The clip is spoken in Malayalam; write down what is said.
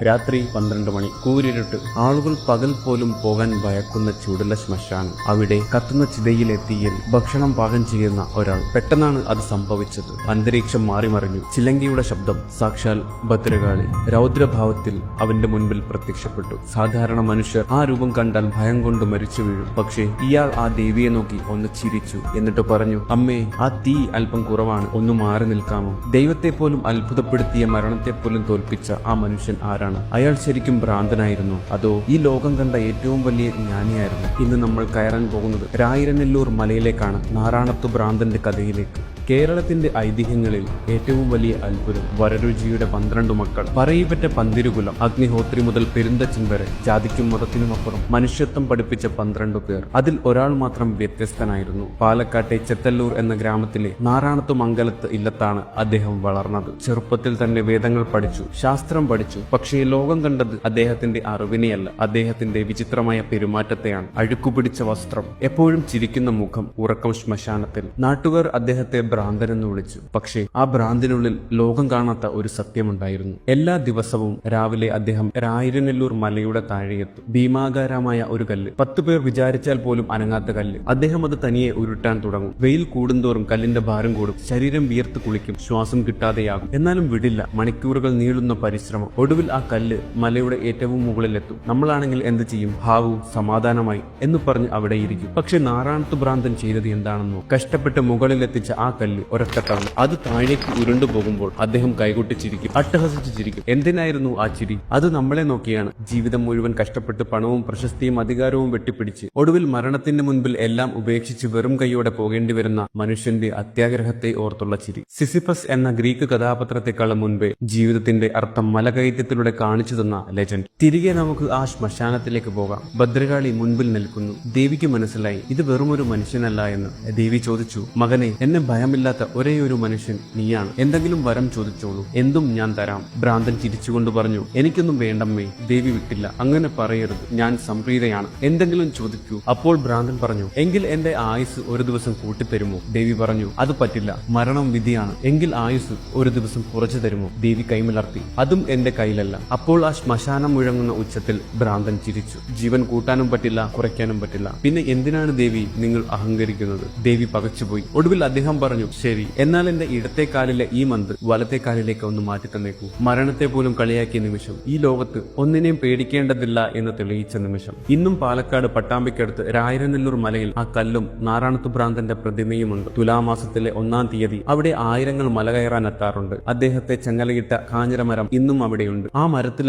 രാത്രി 12 മണി, കൂരിരുട്ട്. ആളുകൾ പകൽ പോലും പോകാൻ ഭയക്കുന്ന ചൂടുള്ള ശ്മശാനം. അവിടെ കത്തുന്ന ചിതയിലെ തീയിൽ ഭക്ഷണം പാകം ചെയ്യുന്ന ഒരാൾ. പെട്ടെന്നാണ് അത് സംഭവിച്ചത്. അന്തരീക്ഷം മാറിമറിഞ്ഞു. ചിലങ്കയുടെ ശബ്ദം. സാക്ഷാൽ ഭദ്രകാളി രൗദ്രഭാവത്തിൽ അവന്റെ മുൻപിൽ പ്രത്യക്ഷപ്പെട്ടു. സാധാരണ മനുഷ്യർ ആ രൂപം കണ്ടാൽ ഭയം കൊണ്ട് മരിച്ചു വീഴും. പക്ഷേ ഇയാൾ ആ ദേവിയെ നോക്കി ഒന്ന് ചിരിച്ചു. എന്നിട്ട് പറഞ്ഞു, അമ്മേ, ആ തീ അല്പം കുറവാണ്, ഒന്ന് മാറി നിൽക്കാമോ? ദൈവത്തെ പോലും അത്ഭുതപ്പെടുത്തിയ, മരണത്തെ പോലും തോൽപ്പിച്ച ആ മനുഷ്യൻ ആരാണ്? അയാൾ ശരിക്കും ഭ്രാന്തനായിരുന്നു, അതോ ഈ ലോകം കണ്ട ഏറ്റവും വലിയ ജ്ഞാനിയായിരുന്നു? ഇന്ന് നമ്മൾ കയറാൻ പോകുന്നത് രായിരനെല്ലൂർ മലയിലേക്കാണ്, നാറാണത്തു ഭ്രാന്തന്റെ കഥയിലേക്ക്. കേരളത്തിന്റെ ഐതിഹ്യങ്ങളിൽ ഏറ്റവും വലിയ അത്ഭുതം. വരരുചിയുടെ 12 മക്കൾ, പറയിപ്പറ്റ പന്തിരുകുലം, അഗ്നിഹോത്രി മുതൽ പെരുന്തച്ചൻ വരെ, ജാതിക്കും മതത്തിനുമപ്പുറം മനുഷ്യത്വം പഠിപ്പിച്ച 12 പേർ. അതിൽ ഒരാൾ മാത്രം വ്യത്യസ്തനായിരുന്നു. പാലക്കാട്ടെ ചെത്തല്ലൂർ എന്ന ഗ്രാമത്തിലെ നാറാണത്തു മംഗലത്ത് ഇല്ലത്താണ് അദ്ദേഹം വളർന്നത്. ചെറുപ്പത്തിൽ തന്നെ വേദങ്ങൾ പഠിച്ചു, ശാസ്ത്രം പഠിച്ചു. പക്ഷേ ലോകം കണ്ടത് അദ്ദേഹത്തിന്റെ അറിവിനെയല്ല, അദ്ദേഹത്തിന്റെ വിചിത്രമായ പെരുമാറ്റത്തെയാണ്. അഴുക്കുപിടിച്ച വസ്ത്രം, എപ്പോഴും ചിരിക്കുന്ന മുഖം, ഉറക്കം ശ്മശാനത്തിൽ. നാട്ടുകാർ അദ്ദേഹത്തെ ഭ്രാന്തനെന്ന് വിളിച്ചു. പക്ഷേ ആ ഭ്രാന്തിനുള്ളിൽ ലോകം കാണാത്ത ഒരു സത്യമുണ്ടായിരുന്നു. എല്ലാ ദിവസവും രാവിലെ അദ്ദേഹം രായിരനെല്ലൂർ മലയുടെ താഴെയെത്തും. ഭീമാകാരമായ ഒരു കല്ല്, 10 പേർ വിചാരിച്ചാൽ പോലും അനങ്ങാത്ത കല്ല്. അദ്ദേഹം അത് തനിയെ ഉരുട്ടാൻ തുടങ്ങും. വെയിൽ കൂടുന്തോറും കല്ലിന്റെ ഭാരം കൂടും. ശരീരം വിയർത്ത് കുളിക്കും, ശ്വാസം കിട്ടാതെയാകും. എന്നാലും വിടില്ല. മണിക്കൂറുകൾ നീളുന്ന പരിശ്രമം. ഒടുവിൽ ആ കല്ല് മലയുടെ ഏറ്റവും മുകളിലെത്തും. നമ്മളാണെങ്കിൽ എന്ത് ചെയ്യും? ഹാവു, സമാധാനമായി എന്ന് പറഞ്ഞ് അവിടെ ഇരിക്കും. പക്ഷെ നാറാണത്തു ഭ്രാന്തൻ ചെയ്തത് എന്താണെന്നോ? കഷ്ടപ്പെട്ട് മുകളിലെത്തിച്ച ആ കല്ല് ഒരൊറ്റത്തവണ അത് താഴേക്ക് ഉരുണ്ടു പോകുമ്പോൾ അദ്ദേഹം കൈകൊട്ടി ചിരിക്കും, അട്ടഹസിച്ച് ചിരിക്കും. എന്തിനായിരുന്നു ആ ചിരി? അത് നമ്മളെ നോക്കിയാണ്. ജീവിതം മുഴുവൻ കഷ്ടപ്പെട്ട് പണവും പ്രശസ്തിയും അധികാരവും വെട്ടിപ്പിടിച്ച് ഒടുവിൽ മരണത്തിന്റെ മുൻപിൽ എല്ലാം ഉപേക്ഷിച്ച് വെറും കൈയോടെ പോകേണ്ടി വരുന്ന മനുഷ്യന്റെ അത്യാഗ്രഹത്തെ ഓർത്തുള്ള ചിരി. സിസിഫസ് എന്ന ഗ്രീക്ക് കഥാപാത്രത്തെക്കാളും മുൻപേ ജീവിതത്തിന്റെ അർത്ഥം മലകയറ്റത്തിലൂടെ കാണിച്ചു തന്ന ലെജൻഡ്. തിരികെ നമുക്ക് ആ ശ്മശാനത്തിലേക്ക് പോകാം. ഭദ്രകാളി മുൻപിൽ നിൽക്കുന്നു. ദേവിക്ക് മനസ്സിലായി ഇത് വെറുമൊരു മനുഷ്യനല്ല എന്ന്. ദേവി ചോദിച്ചു, മകനെ, എന്നെ ഭയമില്ലാത്ത ഒരേ ഒരു മനുഷ്യൻ നീയാണ്. എന്തെങ്കിലും വരം ചോദിച്ചോളൂ, എന്തും ഞാൻ തരാം. ഭ്രാന്തൻ ചിരിച്ചുകൊണ്ട് പറഞ്ഞു, എനിക്കൊന്നും വേണ്ടമ്മേ. ദേവി വിട്ടില്ല. അങ്ങനെ പറയരുത്, ഞാൻ സംപ്രീതയാണ്. എന്തെങ്കിലും ചോദിക്കൂ. അപ്പോൾ ഭ്രാന്തൻ പറഞ്ഞു, എങ്കിൽ എന്റെ ആയുസ് ഒരു ദിവസം കൂട്ടിത്തരുമോ? ദേവി പറഞ്ഞു, അത് പറ്റില്ല, മരണം വിധിയാണ്. എങ്കിൽ ആയുസ് ഒരു ദിവസം കുറച്ചു തരുമോ? ദേവി കൈമലർത്തി. അതും എന്റെ കയ്യിലല്ല. അപ്പോൾ ആ ശ്മശാനം മുഴങ്ങുന്ന ഉച്ചത്തിൽ ഭ്രാന്തൻ ചിരിച്ചു. ജീവൻ കൂട്ടാനും പറ്റില്ല, കുറയ്ക്കാനും പറ്റില്ല. പിന്നെ എന്തിനാണ് ദേവി നിങ്ങൾ അഹങ്കരിക്കുന്നത്? ദേവി പകച്ചുപോയി. ഒടുവിൽ അദ്ദേഹം പറഞ്ഞു, ശരി, എന്നാൽ എന്റെ ഇടത്തെ കാലിലെ ഈ മന്ത് വലത്തെ കാലിലേക്ക് ഒന്ന് മാറ്റി തന്നേക്കൂ. മരണത്തെ പോലും കളിയാക്കിയ നിമിഷം, ഈ ലോകത്ത് ഒന്നിനെയും പേടിക്കേണ്ടതില്ല എന്ന് തെളിയിച്ച നിമിഷം. ഇന്നും പാലക്കാട് പട്ടാമ്പിക്കടുത്ത് രായിരനെല്ലൂർ മലയിൽ ആ കല്ലും നാറാണത്തു ഭ്രാന്തന്റെ പ്രതിമയുമുണ്ട്. തുലാമാസത്തിലെ 1-ാം തീയതി അവിടെ ആയിരങ്ങൾ മല കയറാൻ എത്താറുണ്ട്. അദ്ദേഹത്തെ ചങ്ങലയിട്ട കാഞ്ഞിരമരം ഇന്നും അവിടെയുണ്ട്. ആ മരത്തിൽ